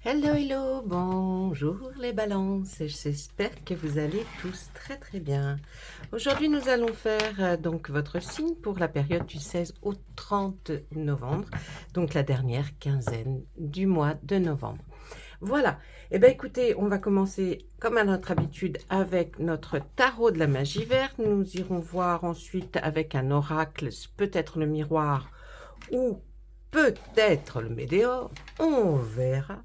Hello, hello, bonjour les balances, j'espère que vous allez tous très très bien. Aujourd'hui nous allons faire donc votre signe pour la période du 16 au 30 novembre, donc la dernière quinzaine du mois de novembre. Voilà, et bien écoutez, on va commencer comme à notre habitude avec notre tarot de la magie verte. Nous irons voir ensuite avec un oracle, peut-être le miroir ou peut-être le météore, on verra.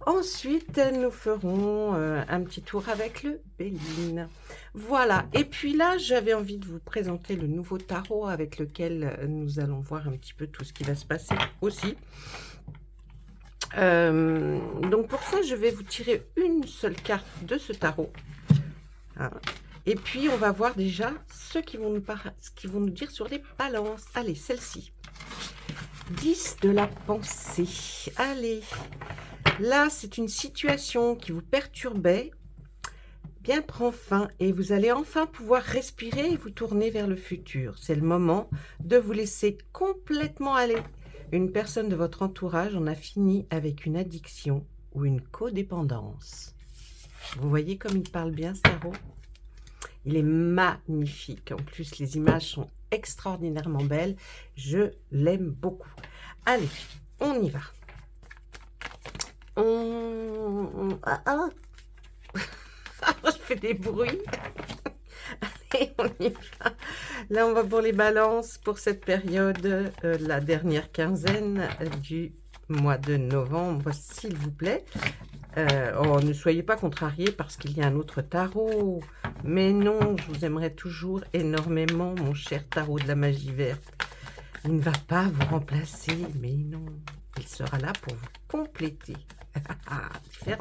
Ensuite, nous ferons un petit tour avec le Béline. Voilà, et puis là, j'avais envie de vous présenter le nouveau tarot avec lequel nous allons voir un petit peu tout ce qui va se passer aussi. Donc pour ça, je vais vous tirer une seule carte de ce tarot. Hein. Et puis, on va voir déjà ce qui vont nous dire sur les balances. Allez, celle-ci. 10 de la pensée. Allez, là, c'est une situation qui vous perturbait, bien prend fin et vous allez enfin pouvoir respirer et vous tourner vers le futur. C'est le moment de vous laisser complètement aller. Une personne de votre entourage en a fini avec une addiction ou une codépendance. Vous voyez comme il parle bien, ce tarot ? Il est magnifique. En plus, les images sont extraordinairement belles. Je l'aime beaucoup. Allez, on y va. Je fais des bruits. Allez, on y va. Là, on va pour les balances pour cette période, la dernière quinzaine du mois de novembre, s'il vous plaît. Oh, ne soyez pas contrariés parce qu'il y a un autre tarot. Mais non, je vous aimerais toujours énormément, mon cher tarot de la magie verte. Il ne va pas vous remplacer, mais non. Il sera là pour vous compléter. Différent.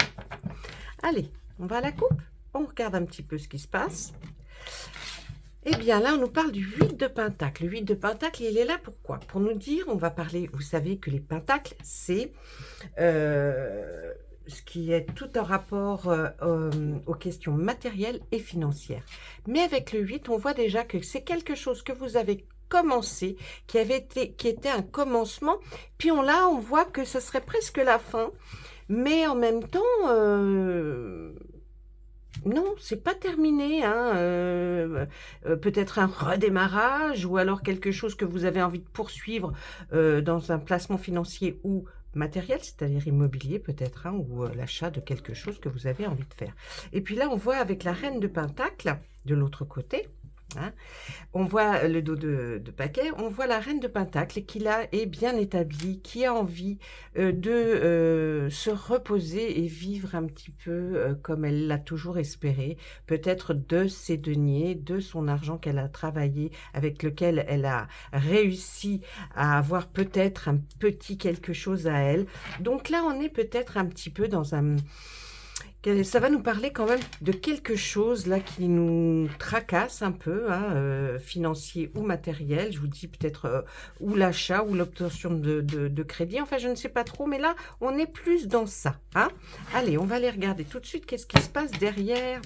Allez, on va à la coupe. On regarde un petit peu ce qui se passe. Eh bien, là, on nous parle du 8 de Pentacle. Le 8 de Pentacle, il est là pourquoi? Pour nous dire, on va parler, vous savez que les Pentacles, c'est ce qui est tout en rapport aux questions matérielles et financières. Mais avec le 8, on voit déjà que c'est quelque chose que vous avez commencé, qui était un commencement, puis on voit que ce serait presque la fin, mais en même temps, non, c'est pas terminé, hein, peut-être un redémarrage ou alors quelque chose que vous avez envie de poursuivre dans un placement financier ou matériel, c'est-à-dire immobilier peut-être, hein, ou l'achat de quelque chose que vous avez envie de faire. Et puis là, on voit avec la reine de Pentacle, de l'autre côté, hein, on voit le dos de paquet, on voit la reine de Pentacle qui là est bien établie, qui a envie de se reposer et vivre un petit peu comme elle l'a toujours espéré, peut-être de ses deniers, de son argent qu'elle a travaillé, avec lequel elle a réussi à avoir peut-être un petit quelque chose à elle. Donc là, on est peut-être un petit peu dans un... Ça va nous parler quand même de quelque chose là qui nous tracasse un peu, hein, financier ou matériel. Je vous dis peut-être ou l'achat ou l'obtention de crédit. Enfin, je ne sais pas trop, mais là, on est plus dans ça. Hein. Allez, on va aller regarder tout de suite qu'est-ce qui se passe derrière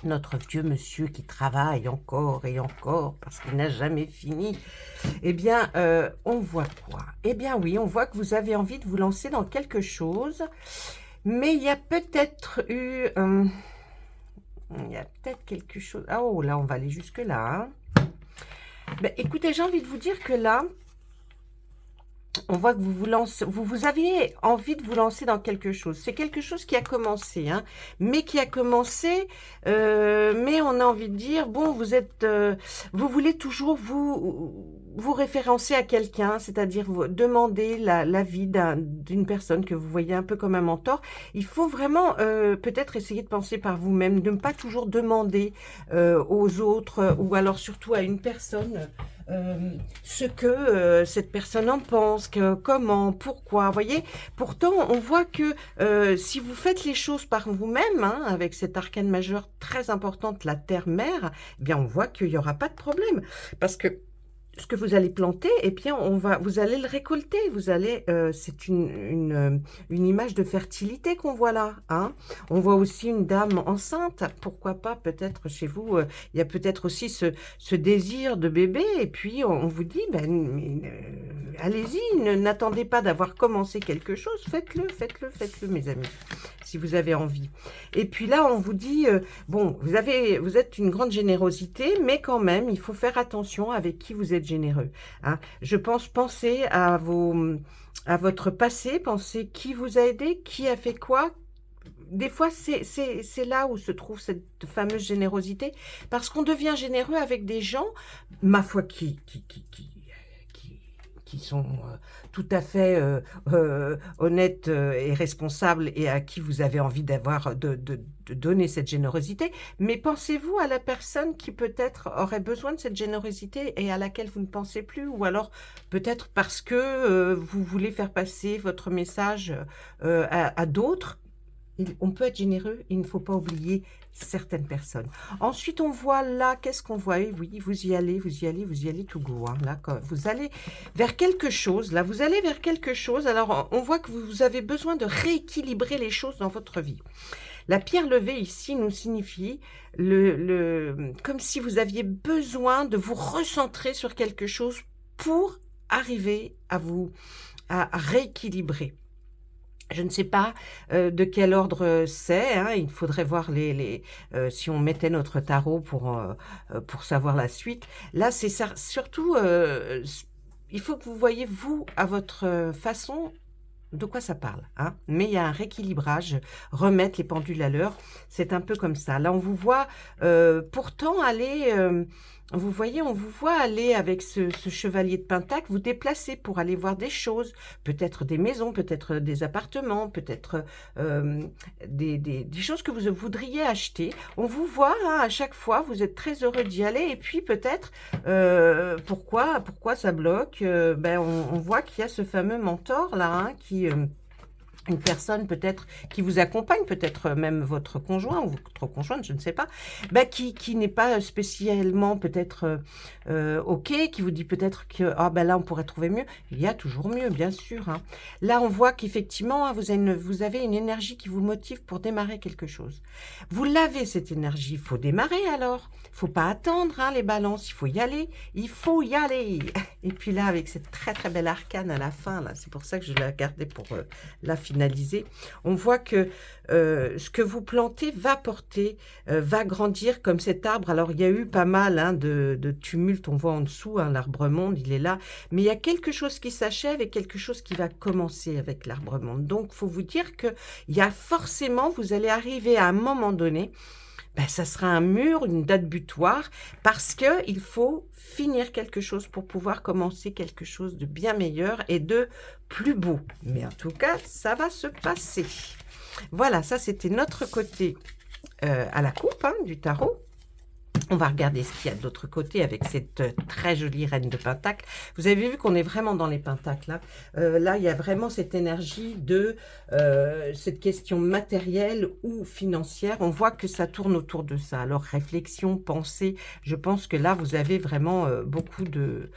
notre vieux monsieur qui travaille encore et encore parce qu'il n'a jamais fini. Eh bien, on voit quoi? Eh bien oui, on voit que vous avez envie de vous lancer dans quelque chose. Mais il y a peut-être eu... il y a peut-être quelque chose... Ah, oh, là, on va aller jusque-là. Hein. Ben, écoutez, j'ai envie de vous dire que là, on voit que vous aviez envie de vous lancer dans quelque chose. C'est quelque chose qui a commencé, hein, mais qui a commencé, mais on a envie de dire, bon, vous voulez toujours vous référencer à quelqu'un, c'est-à-dire demander l'avis d'une personne que vous voyez un peu comme un mentor. Il faut vraiment peut-être essayer de penser par vous-même, de ne pas toujours demander aux autres, ou alors surtout à une personne, ce que cette personne en pense, comment, pourquoi, vous voyez. Pourtant, on voit que si vous faites les choses par vous-même, hein, avec cette arcane majeure très importante, la Terre-Mère, eh bien, on voit qu'il n'y aura pas de problème. Parce que ce que vous allez planter, eh bien, vous allez le récolter. C'est une image de fertilité qu'on voit là. Hein. On voit aussi une dame enceinte. Pourquoi pas, peut-être chez vous, il y a peut-être aussi ce désir de bébé. Et puis, on vous dit, ben, allez-y, n'attendez pas d'avoir commencé quelque chose, faites-le, faites-le, faites-le, mes amis, si vous avez envie. Et puis là, on vous dit, bon, vous êtes une grande générosité, mais quand même, il faut faire attention avec qui vous êtes généreux, hein. Je pense, pensez à votre passé, pensez qui vous a aidé, qui a fait quoi. Des fois, c'est là où se trouve cette fameuse générosité, parce qu'on devient généreux avec des gens, ma foi, qui sont tout à fait honnêtes et responsables et à qui vous avez envie de donner cette générosité. Mais pensez-vous à la personne qui peut-être aurait besoin de cette générosité et à laquelle vous ne pensez plus, ou alors peut-être parce que vous voulez faire passer votre message à d'autres. On peut être généreux, il ne faut pas oublier certaines personnes. Ensuite, on voit là, qu'est-ce qu'on voit? Oui, vous y allez, vous y allez, vous y allez tout go. Hein, là, quand vous allez vers quelque chose, là, vous allez vers quelque chose. Alors, on voit que vous avez besoin de rééquilibrer les choses dans votre vie. La pierre levée ici nous signifie comme si vous aviez besoin de vous recentrer sur quelque chose pour arriver à rééquilibrer. Je ne sais pas de quel ordre c'est, hein. Il faudrait voir si on mettait notre tarot pour savoir la suite. Là, c'est ça, surtout, il faut que vous voyez, vous, à votre façon, de quoi ça parle, hein. Mais il y a un rééquilibrage, remettre les pendules à l'heure, c'est un peu comme ça. Là, on vous voit pourtant aller... vous voyez, on vous voit aller avec ce chevalier de Pentacle, vous déplacer pour aller voir des choses, peut-être des maisons, peut-être des appartements, peut-être des choses que vous voudriez acheter. On vous voit, hein, à chaque fois, vous êtes très heureux d'y aller, et puis peut-être, pourquoi ça bloque? On voit qu'il y a ce fameux mentor là, hein, une personne peut-être qui vous accompagne, peut-être même votre conjoint ou votre conjointe, je ne sais pas, qui n'est pas spécialement peut-être OK, qui vous dit peut-être que là on pourrait trouver mieux. Il y a toujours mieux, bien sûr, hein. Là on voit qu'effectivement, hein, vous avez une énergie qui vous motive pour démarrer quelque chose. Vous l'avez cette énergie, il faut démarrer alors. Il ne faut pas attendre, hein, les balances, il faut y aller. Il faut y aller. Et puis là, avec cette très très belle arcane à la fin, là, c'est pour ça que je l'ai gardée pour la finaliser. On voit que ce que vous plantez va porter, va grandir comme cet arbre. Alors, il y a eu pas mal, hein, de tumulte, on voit en dessous, hein, l'arbre-monde, il est là. Mais il y a quelque chose qui s'achève et quelque chose qui va commencer avec l'arbre-monde. Donc, il faut vous dire qu'il y a forcément, vous allez arriver à un moment donné, ça sera un mur, une date butoir, parce qu'il faut finir quelque chose pour pouvoir commencer quelque chose de bien meilleur et de plus beau. Mais en tout cas, ça va se passer. Voilà, ça c'était notre côté à la coupe, hein, du tarot. On va regarder ce qu'il y a de l'autre côté avec cette très jolie reine de Pentacle. Vous avez vu qu'on est vraiment dans les Pentacles, là. Là, il y a vraiment cette énergie de cette question matérielle ou financière. On voit que ça tourne autour de ça. Alors, réflexion, pensée, je pense que là, vous avez vraiment beaucoup de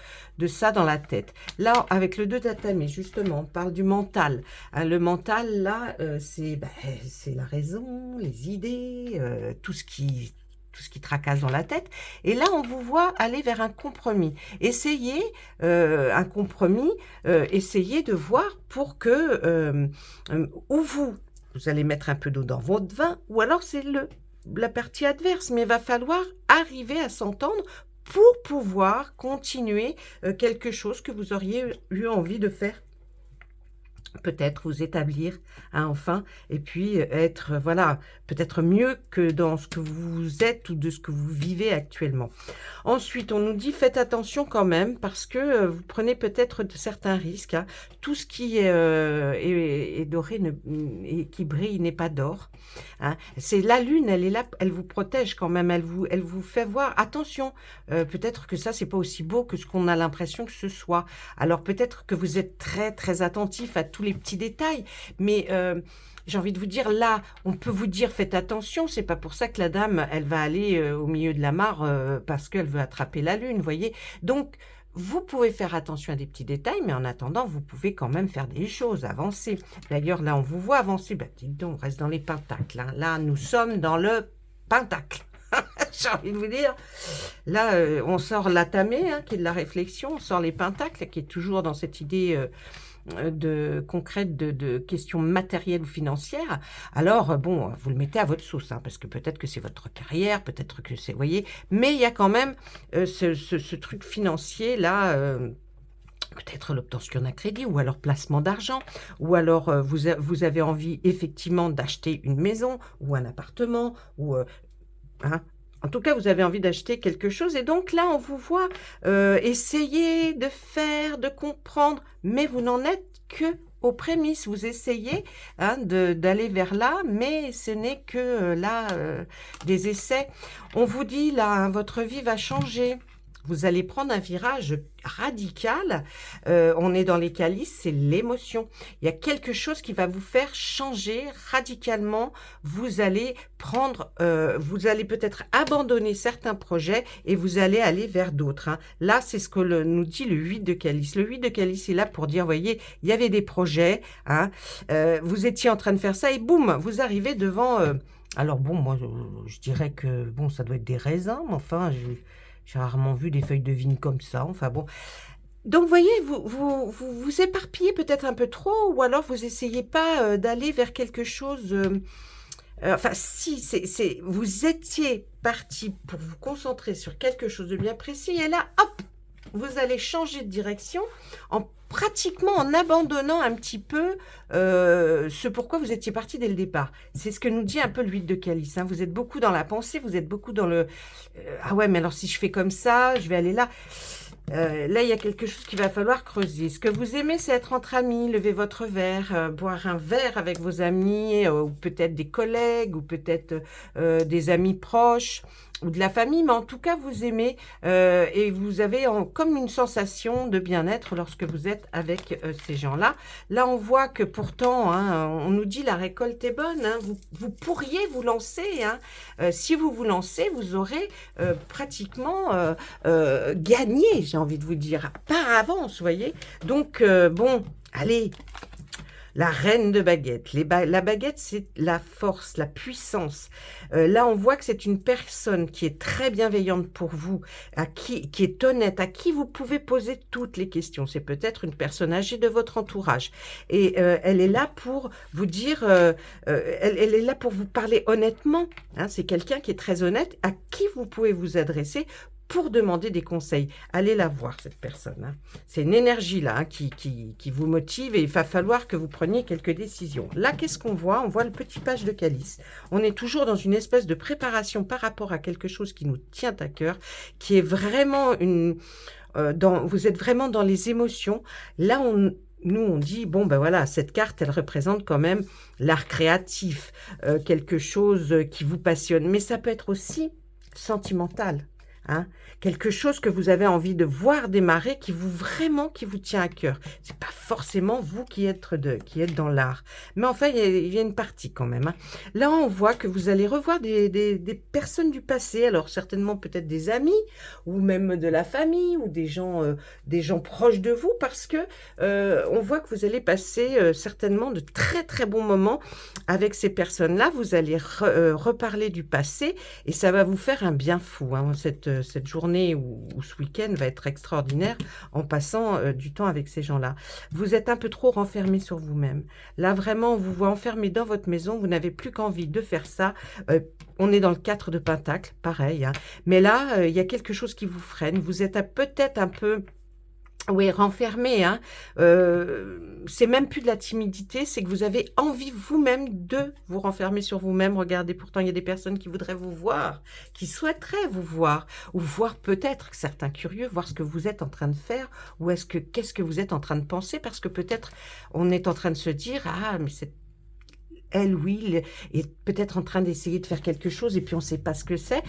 ça dans la tête. Là, avec le 2 d'atamé, justement, on parle du mental. Hein, le mental, là, c'est la raison, les idées, tout ce qui tracasse dans la tête. Et là, on vous voit aller vers un compromis. Essayez un compromis, essayez de voir pour que, ou vous allez mettre un peu d'eau dans votre vin, ou alors c'est la partie adverse, mais il va falloir arriver à s'entendre pour pouvoir continuer quelque chose que vous auriez eu envie de faire. Peut-être vous établir, hein, enfin, et puis être, voilà, peut-être mieux que dans ce que vous êtes ou de ce que vous vivez actuellement. Ensuite, on nous dit, faites attention quand même, parce que vous prenez peut-être certains risques, hein. Tout ce qui est doré et qui brille n'est pas d'or, hein. C'est la lune, elle est là, elle vous protège quand même, elle vous fait voir, attention, peut-être que ça, c'est pas aussi beau que ce qu'on a l'impression que ce soit. Alors peut-être que vous êtes très, très attentif à tous les petits détails, mais j'ai envie de vous dire, là, on peut vous dire, faites attention, c'est pas pour ça que la dame, elle va aller au milieu de la mare parce qu'elle veut attraper la lune, vous voyez. Donc, vous pouvez faire attention à des petits détails, mais en attendant, vous pouvez quand même faire des choses, avancer. D'ailleurs, là, on vous voit avancer, dites donc, on reste dans les pentacles, hein. Là, nous sommes dans le pentacle. J'ai envie de vous dire. Là, on sort l'atamé, hein, qui est de la réflexion, on sort les pentacles, qui est toujours dans cette idée, de concrète de questions matérielles ou financières. Alors, bon, vous le mettez à votre sauce, hein, parce que peut-être que c'est votre carrière, peut-être que c'est, vous voyez? Mais il y a quand même, ce truc financier là, peut-être l'obtention d'un crédit ou alors placement d'argent ou alors, vous avez envie effectivement d'acheter une maison ou un appartement ou, hein. En tout cas, vous avez envie d'acheter quelque chose et donc là, on vous voit, essayer de faire, de comprendre, mais vous n'en êtes qu'aux prémices. Vous essayez, hein, d'aller vers là, mais ce n'est que, là, des essais. On vous dit là, hein, votre vie va changer. Vous allez prendre un virage radical. On est dans les calices, c'est l'émotion. Il y a quelque chose qui va vous faire changer radicalement. Vous allez prendre, vous allez peut-être abandonner certains projets et vous allez aller vers d'autres, hein. Là, c'est ce que nous dit le 8 de calice. Le 8 de calice est là pour dire, voyez, il y avait des projets, hein, vous étiez en train de faire ça et boum, vous arrivez devant... alors bon, moi, je dirais que bon, ça doit être des raisins, mais enfin, j'ai rarement vu des feuilles de vigne comme ça. Enfin bon. Donc, vous voyez, vous éparpillez peut-être un peu trop, ou alors vous essayez pas d'aller vers quelque chose. Enfin, si, vous étiez parti pour vous concentrer sur quelque chose de bien précis, et là, hop, vous allez changer de direction en pratiquement en abandonnant un petit peu ce pourquoi vous étiez parti dès le départ. C'est ce que nous dit un peu le 8 de calice, hein. Vous êtes beaucoup dans la pensée, vous êtes beaucoup dans le ah ouais, mais alors si je fais comme ça, je vais aller là. Là, il y a quelque chose qu'il va falloir creuser. Ce que vous aimez, c'est être entre amis, lever votre verre, boire un verre avec vos amis, ou peut-être des collègues, ou peut-être des amis proches, ou de la famille, mais en tout cas, vous aimez et vous avez comme une sensation de bien-être lorsque vous êtes avec ces gens-là. Là, on voit que pourtant, hein, on nous dit la récolte est bonne, hein, vous pourriez vous lancer, hein. Si vous vous lancez, vous aurez pratiquement gagné, j'ai envie de vous dire, par avance, vous voyez. Donc, bon, allez, la reine de baguette. La baguette, c'est la force, la puissance. Là, on voit que c'est une personne qui est très bienveillante pour vous, qui est honnête, à qui vous pouvez poser toutes les questions. C'est peut-être une personne âgée de votre entourage. Et elle est là pour vous dire, elle est là pour vous parler honnêtement, hein. C'est quelqu'un qui est très honnête, à qui vous pouvez vous adresser pour demander des conseils. Allez la voir, cette personne, hein. C'est une énergie là, hein, qui vous motive et il va falloir que vous preniez quelques décisions. Là, qu'est-ce qu'on voit? On voit le petit page de calice. On est toujours dans une espèce de préparation par rapport à quelque chose qui nous tient à cœur, qui est vraiment une... vous êtes vraiment dans les émotions. Là, nous, on dit, bon, ben voilà, cette carte, elle représente quand même l'art créatif, quelque chose qui vous passionne. Mais ça peut être aussi sentimental. Hein, quelque chose que vous avez envie de voir démarrer, qui vous tient à cœur. C'est pas forcément vous qui êtes dans l'art, mais enfin il y a une partie quand même, hein. Là, on voit que vous allez revoir des personnes du passé, alors certainement peut-être des amis ou même de la famille ou des gens proches de vous, parce que on voit que vous allez passer certainement de très très bons moments avec ces personnes-là. Vous allez reparler du passé et ça va vous faire un bien fou, hein, cette journée ou ce week-end va être extraordinaire en passant du temps avec ces gens-là. Vous êtes un peu trop renfermé sur vous-même. Là, vraiment, on vous voit enfermé dans votre maison, vous n'avez plus qu'envie de faire ça. On est dans le 4 de Pentacle, pareil, hein. Mais là, il y a quelque chose qui vous freine. Vous êtes peut-être un peu... Oui, renfermé, hein. C'est même plus de la timidité, c'est que vous avez envie vous-même de vous renfermer sur vous-même. Regardez, pourtant, il y a des personnes qui voudraient vous voir, qui souhaiteraient vous voir, ou voir peut-être, certains curieux, voir ce que vous êtes en train de faire, ou qu'est-ce que vous êtes en train de penser, parce que peut-être on est en train de se dire, ah, mais c'est elle, oui, est peut-être en train d'essayer de faire quelque chose et puis on ne sait pas ce que c'est,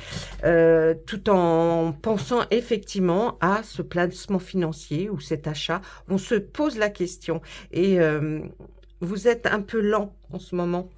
tout en pensant effectivement à ce placement financier ou cet achat. On se pose la question et vous êtes un peu lent en ce moment.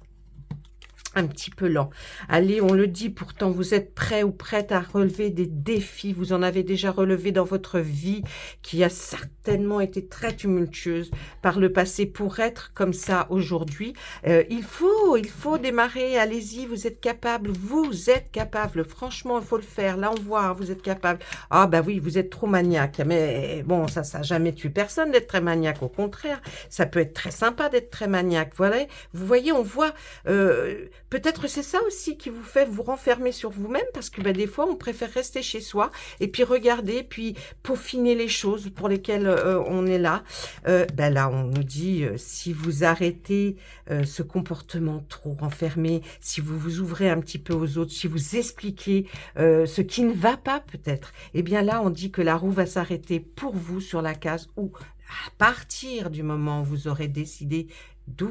un petit peu lent. Allez, on le dit, pourtant, vous êtes prêt ou prête à relever des défis. Vous en avez déjà relevé dans votre vie qui a certainement été très tumultueuse par le passé pour être comme ça aujourd'hui. Il faut démarrer. Allez-y, vous êtes capable. Vous êtes capable. Franchement, il faut le faire. Là, on voit, hein, vous êtes capable. Ah, bah oui, vous êtes trop maniaque. Mais bon, ça n'a jamais tué personne d'être très maniaque. Au contraire, ça peut être très sympa d'être très maniaque. Voilà. Vous voyez, on voit... peut-être c'est ça aussi qui vous fait vous renfermer sur vous-même parce que des fois, on préfère rester chez soi et puis regarder, puis peaufiner les choses pour lesquelles on est là. Là, on nous dit, si vous arrêtez ce comportement trop renfermé, si vous vous ouvrez un petit peu aux autres, si vous expliquez ce qui ne va pas peut-être, eh bien là, on dit que la roue va s'arrêter pour vous sur la case où, à partir du moment où vous aurez décidé de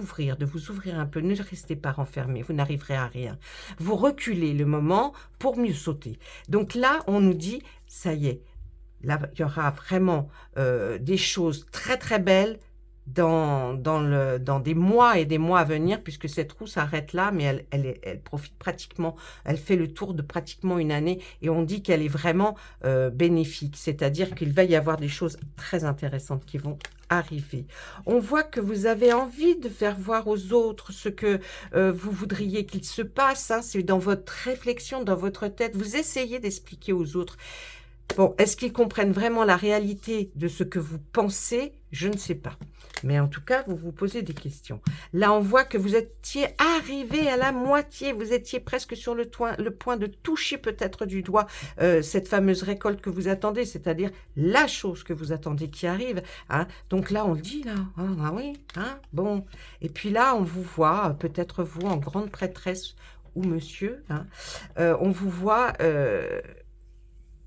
vous ouvrir un peu, ne restez pas renfermé, vous n'arriverez à rien. Vous reculez le moment pour mieux sauter. Donc là, on nous dit, ça y est, là, il y aura vraiment des choses très très belles dans des mois et des mois à venir, puisque cette roue s'arrête là, mais elle profite pratiquement, elle fait le tour de pratiquement une année, et on dit qu'elle est vraiment bénéfique, c'est-à-dire qu'il va y avoir des choses très intéressantes qui vont arriver. On voit que vous avez envie de faire voir aux autres ce que vous voudriez qu'il se passe, hein, c'est dans votre réflexion, dans votre tête, vous essayez d'expliquer aux autres. Bon, est-ce qu'ils comprennent vraiment la réalité de ce que vous pensez? Je ne sais pas. Mais en tout cas, vous vous posez des questions. Là, on voit que vous étiez arrivé à la moitié. Vous étiez presque sur le point de toucher peut-être du doigt cette fameuse récolte que vous attendez, c'est-à-dire la chose que vous attendez qui arrive. Hein. Donc là, on le dit, là. Ah oui, hein, bon. Et puis là, on vous voit, peut-être vous, en grande prêtresse ou monsieur. Hein, on vous voit...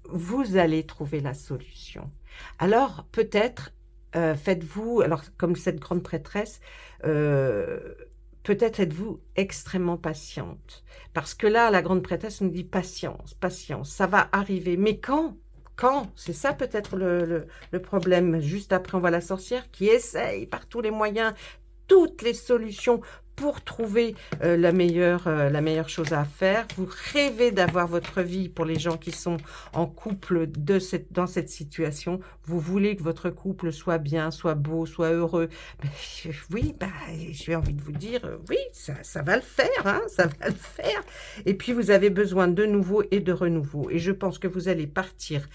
vous allez trouver la solution. Alors, peut-être, faites-vous, alors comme cette grande prêtresse, peut-être êtes-vous extrêmement patiente. Parce que là, la grande prêtresse nous dit patience, patience, ça va arriver. Mais quand? Quand? C'est ça peut-être le problème. Juste après, on voit la sorcière qui essaye par tous les moyens, toutes les solutions pour trouver la meilleure chose à faire. Vous rêvez d'avoir votre vie pour les gens qui sont en couple dans cette situation. Vous voulez que votre couple soit bien, soit beau, soit heureux. Oui, j'ai envie de vous dire, oui, ça va le faire, hein, ça va le faire. Et puis, vous avez besoin de nouveau et de renouveau. Et je pense que vous allez partir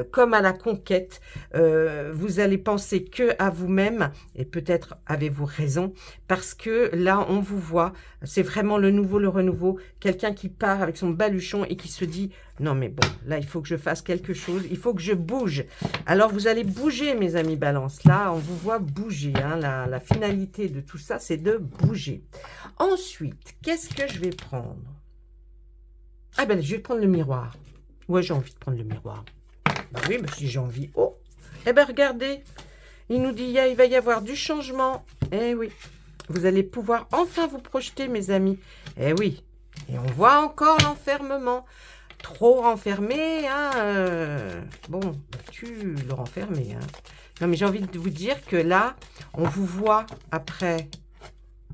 comme à la conquête. Vous allez penser que à vous-même, et peut-être avez-vous raison, parce que là, on vous voit, c'est vraiment le nouveau, le renouveau, quelqu'un qui part avec son baluchon et qui se dit « Non mais bon, là, il faut que je fasse quelque chose, il faut que je bouge. » Alors, vous allez bouger, mes amis Balance. Là, on vous voit bouger. Hein. La finalité de tout ça, c'est de bouger. Ensuite, qu'est-ce que je vais prendre? Ah ben, je vais prendre le miroir. Ouais, j'ai envie de prendre le miroir. Ben oui, mais si j'ai envie. Oh, eh ben, regardez. Il nous dit, il va y avoir du changement. Eh oui. Vous allez pouvoir enfin vous projeter, mes amis. Eh oui. Et on voit encore l'enfermement. Trop renfermé, hein. Bon, tu le renfermé, hein. Non, mais j'ai envie de vous dire que là, on vous voit après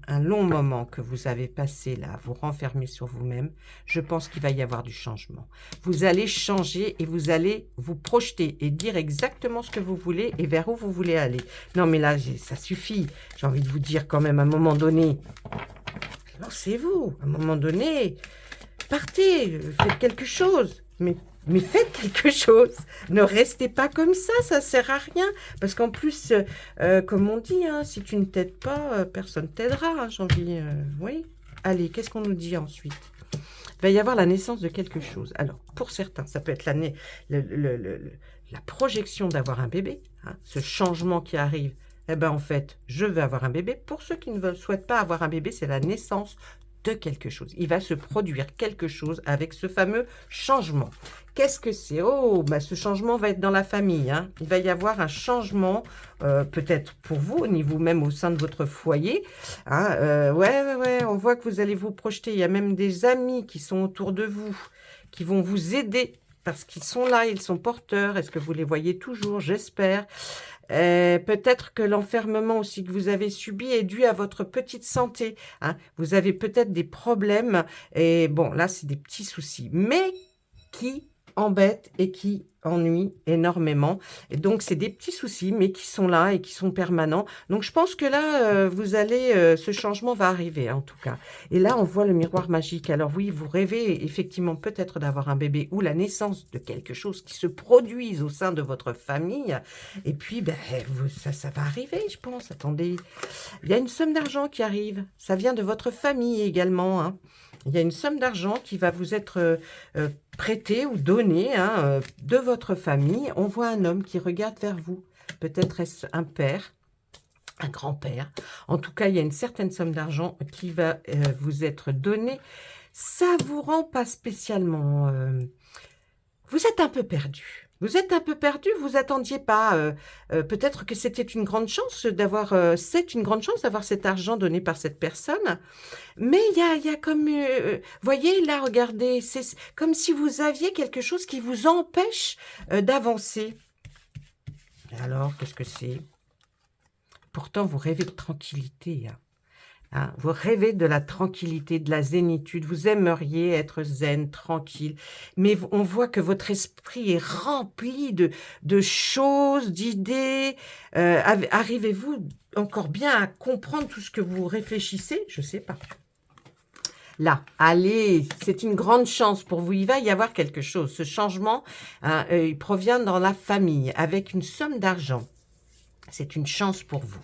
un long moment que vous avez passé là, vous renfermer sur vous-même. Je pense qu'il va y avoir du changement. Vous allez changer et vous allez vous projeter et dire exactement ce que vous voulez et vers où vous voulez aller. Non, mais là, ça suffit. J'ai envie de vous dire quand même, à un moment donné, lancez-vous. À un moment donné, partez, faites quelque chose. Mais faites quelque chose. Ne restez pas comme ça sert à rien. Parce qu'en plus, comme on dit, hein, si tu ne t'aides pas, personne t'aidera. Hein, j'ai envie, oui. Allez, qu'est-ce qu'on nous dit ensuite? Il va y avoir la naissance de quelque chose. Alors, pour certains, ça peut être la projection d'avoir un bébé, hein, ce changement qui arrive. Eh bien, en fait, je veux avoir un bébé. Pour ceux qui ne souhaitent pas avoir un bébé, c'est la naissance de quelque chose. Il va se produire quelque chose avec ce fameux changement. Qu'est-ce que c'est? Oh, ce changement va être dans la famille. Hein. Il va y avoir un changement, peut-être pour vous, au niveau même au sein de votre foyer. Hein. Ouais, on voit que vous allez vous projeter. Il y a même des amis qui sont autour de vous, qui vont vous aider parce qu'ils sont là, ils sont porteurs. Est-ce que vous les voyez toujours? J'espère. Peut-être que l'enfermement aussi que vous avez subi est dû à votre petite santé, hein. Vous avez peut-être des problèmes et bon, là, c'est des petits soucis, mais qui embêtent et qui ennuient énormément. Et donc, c'est des petits soucis, mais qui sont là et qui sont permanents. Donc, je pense que là, vous allez, ce changement va arriver, en tout cas. Et là, on voit le miroir magique. Alors oui, vous rêvez effectivement peut-être d'avoir un bébé ou la naissance de quelque chose qui se produise au sein de votre famille. Et puis, ben, ça va arriver, je pense. Attendez, il y a une somme d'argent qui arrive. Ça vient de votre famille également, hein. Il y a une somme d'argent qui va vous être prêtée ou donnée, hein, de votre famille. On voit un homme qui regarde vers vous. Peut-être est-ce un père, un grand-père. En tout cas, il y a une certaine somme d'argent qui va vous être donnée. Ça vous rend pas spécialement... vous êtes un peu perdu. Vous êtes un peu perdu, vous attendiez pas. Peut-être que c'était une grande chance d'avoir... c'est une grande chance d'avoir cet argent donné par cette personne. Mais il y a comme... voyez, là, regardez, c'est comme si vous aviez quelque chose qui vous empêche d'avancer. Alors, qu'est-ce que c'est? Pourtant, vous rêvez de tranquillité, hein. Hein, vous rêvez de la tranquillité, de la zénitude. Vous aimeriez être zen, tranquille. Mais on voit que votre esprit est rempli de choses, d'idées. Arrivez-vous encore bien à comprendre tout ce que vous réfléchissez? Je ne sais pas. Là, allez, c'est une grande chance pour vous. Il va y avoir quelque chose. Ce changement, hein, il provient dans la famille avec une somme d'argent. C'est une chance pour vous.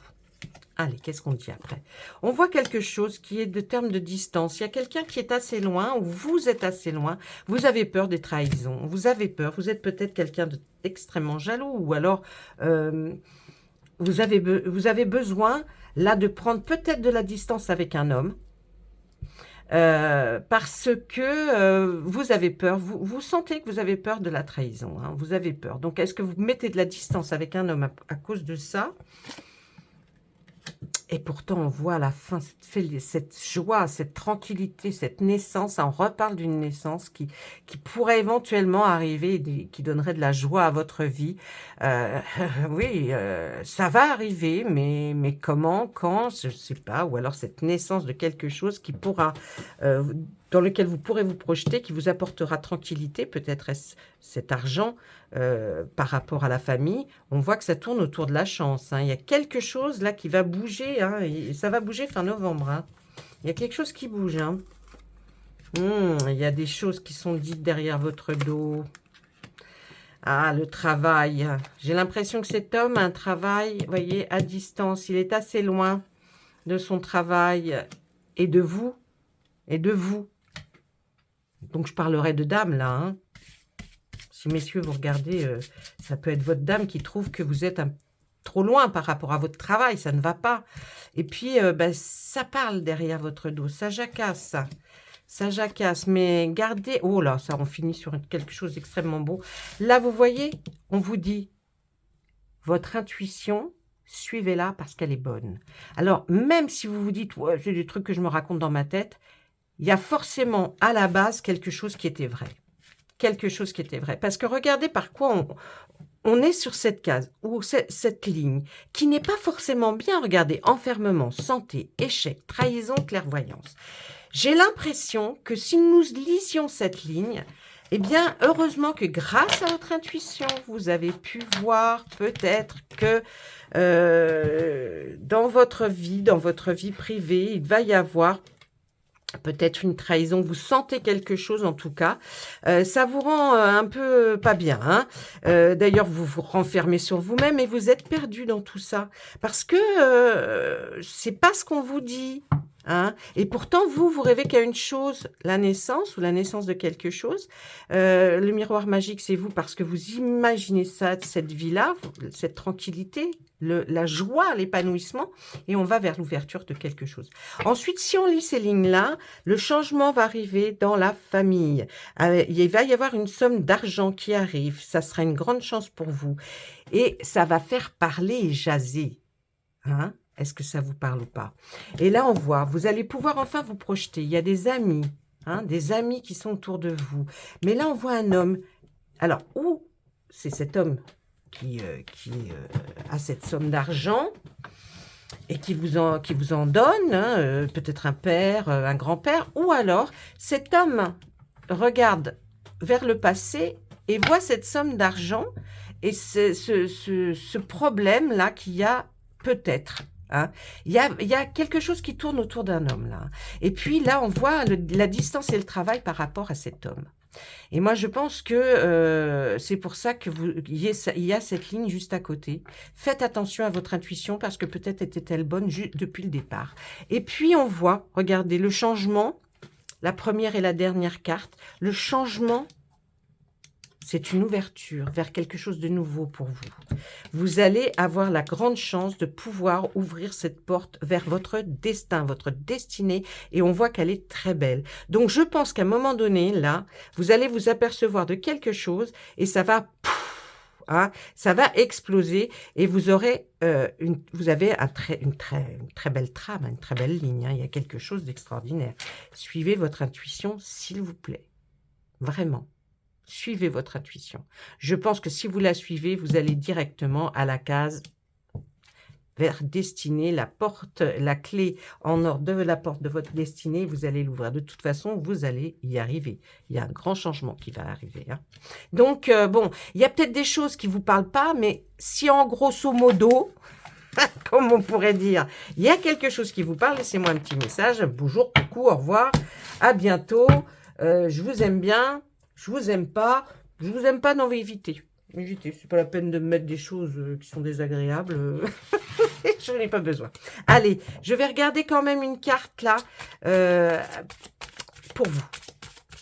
Allez, qu'est-ce qu'on dit après? On voit quelque chose qui est de termes de distance. Il y a quelqu'un qui est assez loin ou vous êtes assez loin. Vous avez peur des trahisons. Vous avez peur. Vous êtes peut-être quelqu'un d'extrêmement jaloux ou alors vous avez besoin là de prendre peut-être de la distance avec un homme. Parce que vous avez peur, vous sentez que vous avez peur de la trahison, hein, vous avez peur. Donc, est-ce que vous mettez de la distance avec un homme à cause de ça? Et pourtant, on voit à la fin cette joie, cette tranquillité, cette naissance. On reparle d'une naissance qui pourrait éventuellement arriver, qui donnerait de la joie à votre vie. Oui, ça va arriver, mais comment, quand, je ne sais pas. Ou alors cette naissance de quelque chose qui pourra, dans lequel vous pourrez vous projeter, qui vous apportera tranquillité, peut-être cet argent par rapport à la famille. On voit que ça tourne autour de la chance, hein. Il y a quelque chose là qui va bouger, hein, et ça va bouger fin novembre, hein. Il y a quelque chose qui bouge, hein. Il y a des choses qui sont dites derrière votre dos. Ah, le travail. J'ai l'impression que cet homme a un travail, vous voyez, à distance. Il est assez loin de son travail et de vous. Et de vous. Donc, je parlerai de dame, là, hein. Si, messieurs, vous regardez, ça peut être votre dame qui trouve que vous êtes trop loin par rapport à votre travail. Ça ne va pas. Et puis, ben, ça parle derrière votre dos. Ça jacasse, ça. Ça jacasse. Mais gardez... Oh là, ça, on finit sur quelque chose d'extrêmement beau. Là, vous voyez, on vous dit, votre intuition, suivez-la parce qu'elle est bonne. Alors, même si vous vous dites, ouais, c'est des trucs que je me raconte dans ma tête, il y a forcément à la base quelque chose qui était vrai. Quelque chose qui était vrai. Parce que regardez par quoi on est sur cette case, ou cette ligne, qui n'est pas forcément bien. Regardez, enfermement, santé, échec, trahison, clairvoyance. J'ai l'impression que si nous lisions cette ligne, eh bien, heureusement que grâce à votre intuition, vous avez pu voir peut-être que dans votre vie privée, il va y avoir peut-être une trahison, vous sentez quelque chose en tout cas, ça vous rend un peu pas bien, hein. D'ailleurs, vous vous renfermez sur vous-même et vous êtes perdu dans tout ça, parce que c'est pas ce qu'on vous dit, hein. Et pourtant, vous rêvez qu'à une chose, la naissance ou la naissance de quelque chose. Le miroir magique, c'est vous, parce que vous imaginez ça, cette vie-là, cette tranquillité, la joie, l'épanouissement, et on va vers l'ouverture de quelque chose. Ensuite, si on lit ces lignes-là, le changement va arriver dans la famille. Il va y avoir une somme d'argent qui arrive. Ça sera une grande chance pour vous. Et ça va faire parler et jaser. Hein? Est-ce que ça vous parle ou pas? Et là, on voit, vous allez pouvoir enfin vous projeter. Il y a des amis, hein, des amis qui sont autour de vous. Mais là, on voit un homme. Alors, où c'est cet homme a cette somme d'argent et qui vous en donne, hein, peut-être un père, un grand-père, ou alors cet homme regarde vers le passé et voit cette somme d'argent et ce problème-là qu'il y a peut-être. Hein. Il y a quelque chose qui tourne autour d'un homme là. Et puis là, on voit la distance et le travail par rapport à cet homme. Et moi, je pense que c'est pour ça il y a cette ligne juste à côté. Faites attention à votre intuition parce que peut-être était-elle bonne depuis le départ. Et puis, on voit, regardez, le changement, la première et la dernière carte, le changement, c'est une ouverture vers quelque chose de nouveau pour vous. Vous allez avoir la grande chance de pouvoir ouvrir cette porte vers votre destin, votre destinée, et on voit qu'elle est très belle. Donc, je pense qu'à un moment donné, là, vous allez vous apercevoir de quelque chose et ça va... Hein, ça va exploser et vous aurez vous avez une très belle trame, une très belle ligne. Hein, il y a quelque chose d'extraordinaire. Suivez votre intuition, s'il vous plaît. Vraiment. Suivez votre intuition. Je pense que si vous la suivez, vous allez directement à la case vers destinée, la porte, la clé en or de la porte de votre destinée, vous allez l'ouvrir. De toute façon, vous allez y arriver. Il y a un grand changement qui va arriver. Hein. Donc, bon, il y a peut-être des choses qui ne vous parlent pas, mais si en grosso modo, comme on pourrait dire, il y a quelque chose qui vous parle, laissez-moi un petit message. Bonjour, coucou, au revoir, à bientôt. Je vous aime bien. Je vous aime pas. Je vous aime pas, non, mais évitez. Évitez. C'est pas la peine de me mettre des choses qui sont désagréables. Je n'en ai pas besoin. Allez, je vais regarder quand même une carte là pour vous.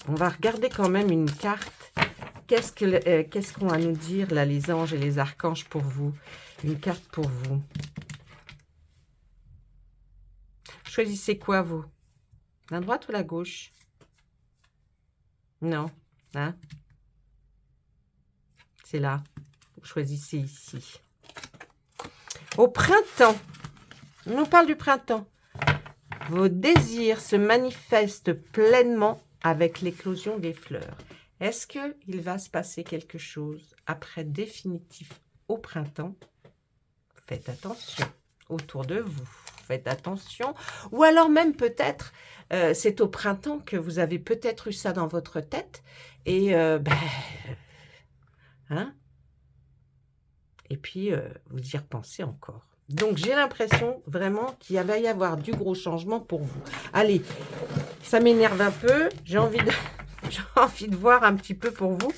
On va regarder quand même une carte. Qu'est-ce qu'on va nous dire là, les anges et les archanges pour vous? Une carte pour vous. Choisissez quoi, vous? La droite ou la gauche? Non. Hein? C'est là. Vous choisissez ici. Au printemps. On nous parle du printemps. Vos désirs se manifestent pleinement avec l'éclosion des fleurs. Est-ce qu'il va se passer quelque chose après définitif au printemps? Faites attention autour de vous. Faites attention. Ou alors même peut-être, c'est au printemps que vous avez peut-être eu ça dans votre tête. Et, hein? Et puis, vous y repensez encore. Donc, j'ai l'impression vraiment qu'il va y avoir du gros changement pour vous. Allez, ça m'énerve un peu. J'ai envie de voir un petit peu pour vous.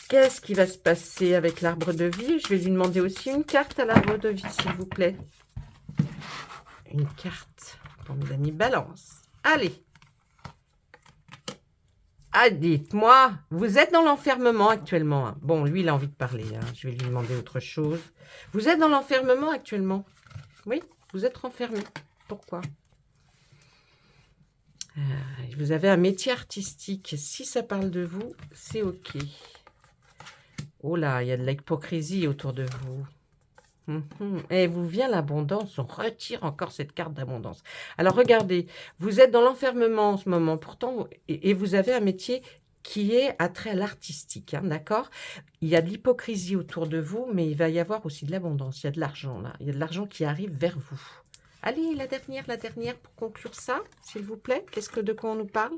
Qu'est-ce qui va se passer avec l'arbre de vie? Je vais lui demander aussi une carte à l'arbre de vie, s'il vous plaît. Une carte pour mes amis Balance. Allez. Ah, dites-moi, vous êtes dans l'enfermement actuellement. Hein. Bon, lui, il a envie de parler. Hein. Je vais lui demander autre chose. Vous êtes dans l'enfermement actuellement? Oui, vous êtes renfermé. Pourquoi? Vous avez un métier artistique. Si ça parle de vous, c'est OK. Oh là, il y a de l'hypocrisie autour de vous. Et vous vient l'abondance, on retire encore cette carte d'abondance. Alors regardez, vous êtes dans l'enfermement en ce moment, pourtant, et vous avez un métier qui est attrait à l'artistique, hein, d'accord? Il y a de l'hypocrisie autour de vous, mais il va y avoir aussi de l'abondance, il y a de l'argent là, il y a de l'argent qui arrive vers vous. Allez, la dernière pour conclure ça, s'il vous plaît. De quoi on nous parle?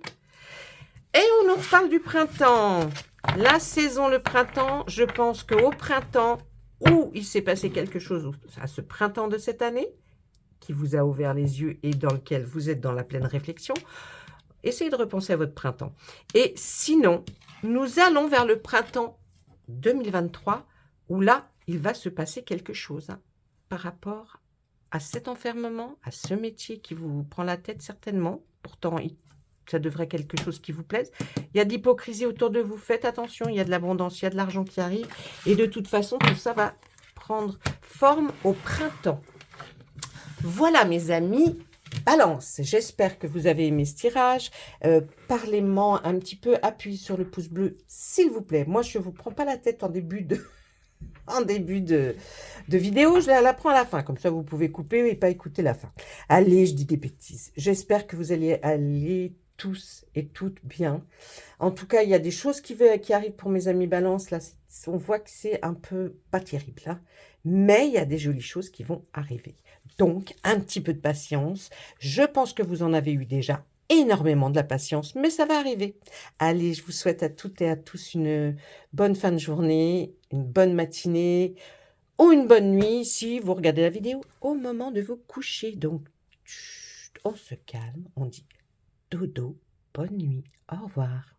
Et on nous parle du printemps. La saison, le printemps, je pense qu'au printemps, où il s'est passé quelque chose à ce printemps de cette année, qui vous a ouvert les yeux et dans lequel vous êtes dans la pleine réflexion, essayez de repenser à votre printemps. Et sinon, nous allons vers le printemps 2023, où là, il va se passer quelque chose hein, par rapport à cet enfermement, à ce métier qui vous prend la tête certainement. Pourtant, ça devrait être quelque chose qui vous plaise. Il y a de l'hypocrisie autour de vous. Faites attention, il y a de l'abondance, il y a de l'argent qui arrive. Et de toute façon, tout ça va prendre forme au printemps. Voilà, mes amis. Balance. J'espère que vous avez aimé ce tirage. Parlez-moi un petit peu. Appuyez sur le pouce bleu, s'il vous plaît. Moi, je ne vous prends pas la tête en début de vidéo, je la prends à la fin, comme ça vous pouvez couper et pas écouter la fin. Allez, je dis des bêtises. J'espère que vous allez aller tous et toutes bien. En tout cas, il y a des choses qui arrivent pour mes amis Balance. Là, on voit que c'est un peu pas terrible, hein, mais il y a des jolies choses qui vont arriver. Donc, un petit peu de patience. Je pense que vous en avez eu déjà énormément de la patience, mais ça va arriver. Allez, je vous souhaite à toutes et à tous une bonne fin de journée, une bonne matinée ou une bonne nuit si vous regardez la vidéo au moment de vous coucher. Donc, chut, on se calme, on dit dodo, bonne nuit, au revoir.